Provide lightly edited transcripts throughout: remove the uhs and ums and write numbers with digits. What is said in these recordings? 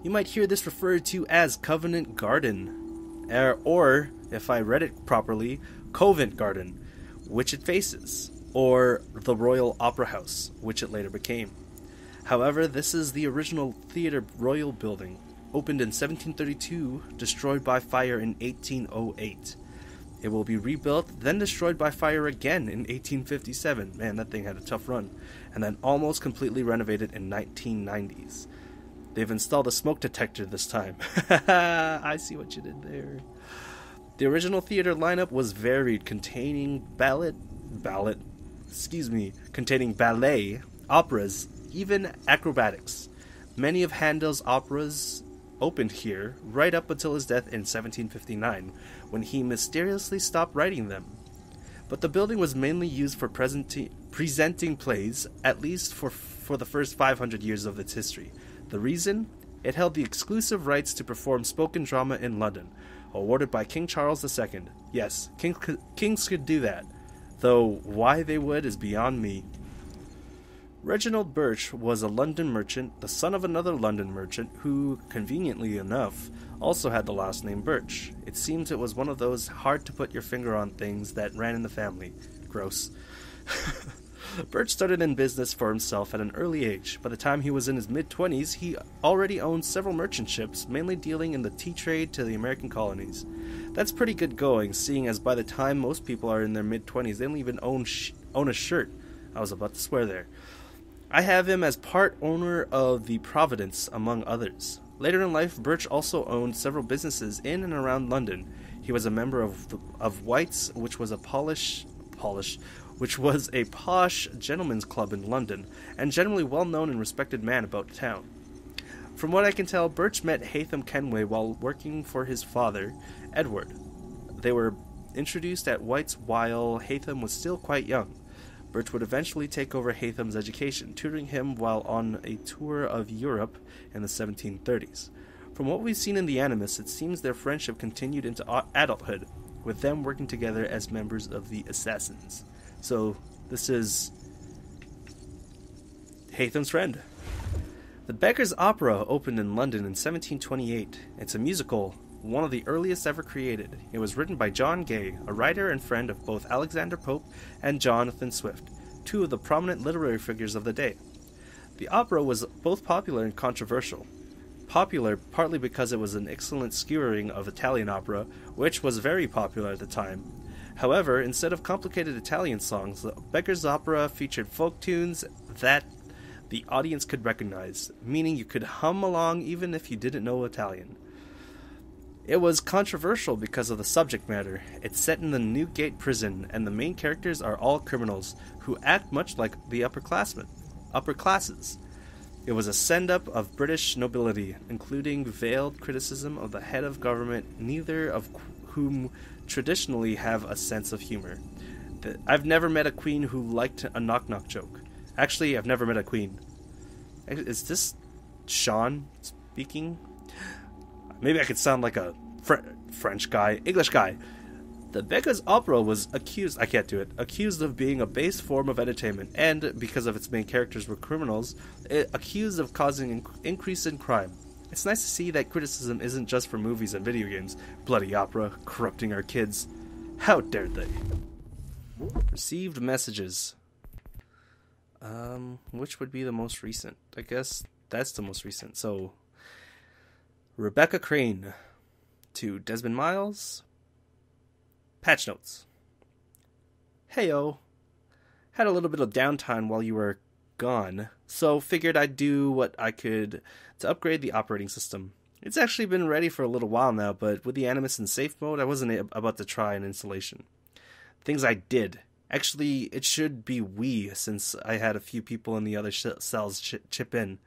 You might hear this referred to as Covenant Garden, or, if I read it properly, Covent Garden, which it faces, or the Royal Opera House, which it later became. However, this is the original Theatre Royal building, opened in 1732, destroyed by fire in 1808. It will be rebuilt, then destroyed by fire again in 1857. Man, that thing had a tough run. And then almost completely renovated in 1990s. They've installed a smoke detector this time. I see what you did there. The original theater lineup was varied, containing ballet, operas, even acrobatics. Many of Handel's operas opened here right up until his death in 1759, when he mysteriously stopped writing them. But the building was mainly used for presenting plays, at least for the first 500 years of its history. The reason? It held the exclusive rights to perform spoken drama in London, awarded by King Charles II. Yes, kings could do that, though why they would is beyond me. Reginald Birch was a London merchant, the son of another London merchant, who, conveniently enough, also had the last name Birch. It seems it was one of those hard-to-put-your-finger-on things that ran in the family. Gross. Birch started in business for himself at an early age. By the time he was in his mid-20s, he already owned several merchant ships, mainly dealing in the tea trade to the American colonies. That's pretty good going, seeing as by the time most people are in their mid-20s, they don't even own a shirt. I was about to swear there. I have him as part owner of the Providence, among others. Later in life, Birch also owned several businesses in and around London. He was a member of White's, which was a posh gentleman's club in London, and generally well-known and respected man about town. From what I can tell, Birch met Hatham Kenway while working for his father, Edward. They were introduced at White's while Hatham was still quite young. Birch would eventually take over Hatham's education, tutoring him while on a tour of Europe in the 1730s. From what we've seen in the Animus, it seems their friendship continued into adulthood, with them working together as members of the Assassins. So, this is Hatham's friend. The Beggar's Opera opened in London in 1728. It's a musical, one of the earliest ever created. It was written by John Gay, a writer and friend of both Alexander Pope and Jonathan Swift, two of the prominent literary figures of the day. The opera was both popular and controversial. Popular partly because it was an excellent skewering of Italian opera, which was very popular at the time. However, instead of complicated Italian songs, the Beggar's Opera featured folk tunes that the audience could recognize, meaning you could hum along even if you didn't know Italian. It was controversial because of the subject matter. It's set in the Newgate prison, and the main characters are all criminals who act much like the upper classes. It was a send-up of British nobility, including veiled criticism of the head of government, neither of whom traditionally have a sense of humor. I've never met a queen who liked a knock-knock joke. Actually, I've never met a queen. Is this Sean speaking? Maybe I could sound like a French guy, English guy. The Beggar's Opera was accused of being a base form of entertainment, and, because of its main characters were criminals, accused of causing an increase in crime. It's nice to see that criticism isn't just for movies and video games. Bloody opera, corrupting our kids. How dared they? Received messages. Which would be the most recent? I guess that's the most recent. So, Rebecca Crane to Desmond Miles. Patch notes. Heyo. Had a little bit of downtime while you were gone, so figured I'd do what I could to upgrade the operating system. It's actually been ready for a little while now, but with the Animus in safe mode, I wasn't about to try an installation. Things I did. Actually, it should be we, since I had a few people in the other cells chip in.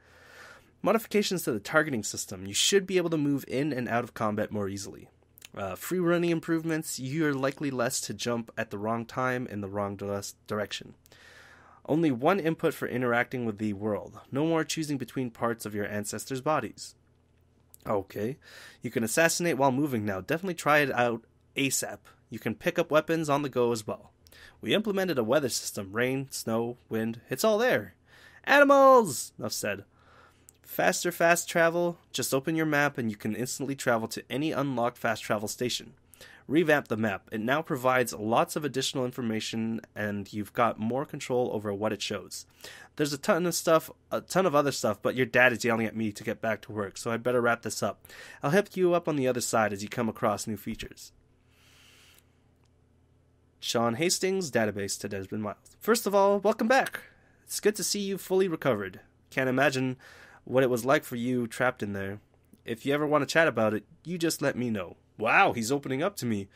Modifications to the targeting system. You should be able to move in and out of combat more easily. Free running improvements. You're likely less to jump at the wrong time in the wrong direction. Only one input for interacting with the world. No more choosing between parts of your ancestors' bodies. Okay. You can assassinate while moving now. Definitely try it out ASAP. You can pick up weapons on the go as well. We implemented a weather system. Rain, snow, wind. It's all there. Animals! Enough said. Faster fast travel? Just open your map and you can instantly travel to any unlocked fast travel station. Revamp the map. It now provides lots of additional information and you've got more control over what it shows. There's a ton of other stuff, but your dad is yelling at me to get back to work, so I'd better wrap this up. I'll help you up on the other side as you come across new features. Sean Hastings, database to Desmond Miles. First of all, welcome back. It's good to see you fully recovered. Can't imagine what it was like for you trapped in there. If you ever want to chat about it, you just let me know. Wow, he's opening up to me.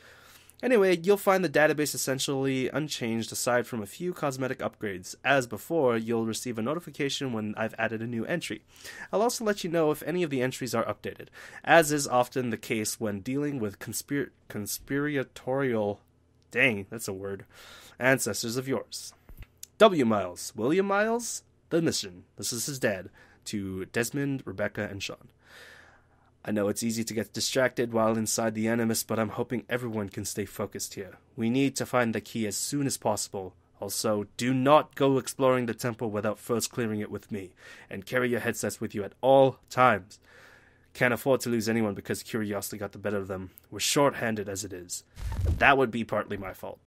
Anyway, you'll find the database essentially unchanged aside from a few cosmetic upgrades. As before, you'll receive a notification when I've added a new entry. I'll also let you know if any of the entries are updated, as is often the case when dealing with conspiratorial, dang, that's a word, ancestors of yours. W. Miles, William Miles, the mission. This is his dad, to Desmond, Rebecca, and Sean. I know it's easy to get distracted while inside the Animus, but I'm hoping everyone can stay focused here. We need to find the key as soon as possible. Also, do not go exploring the temple without first clearing it with me, and carry your headsets with you at all times. Can't afford to lose anyone because curiosity got the better of them. We're short-handed as it is. That would be partly my fault.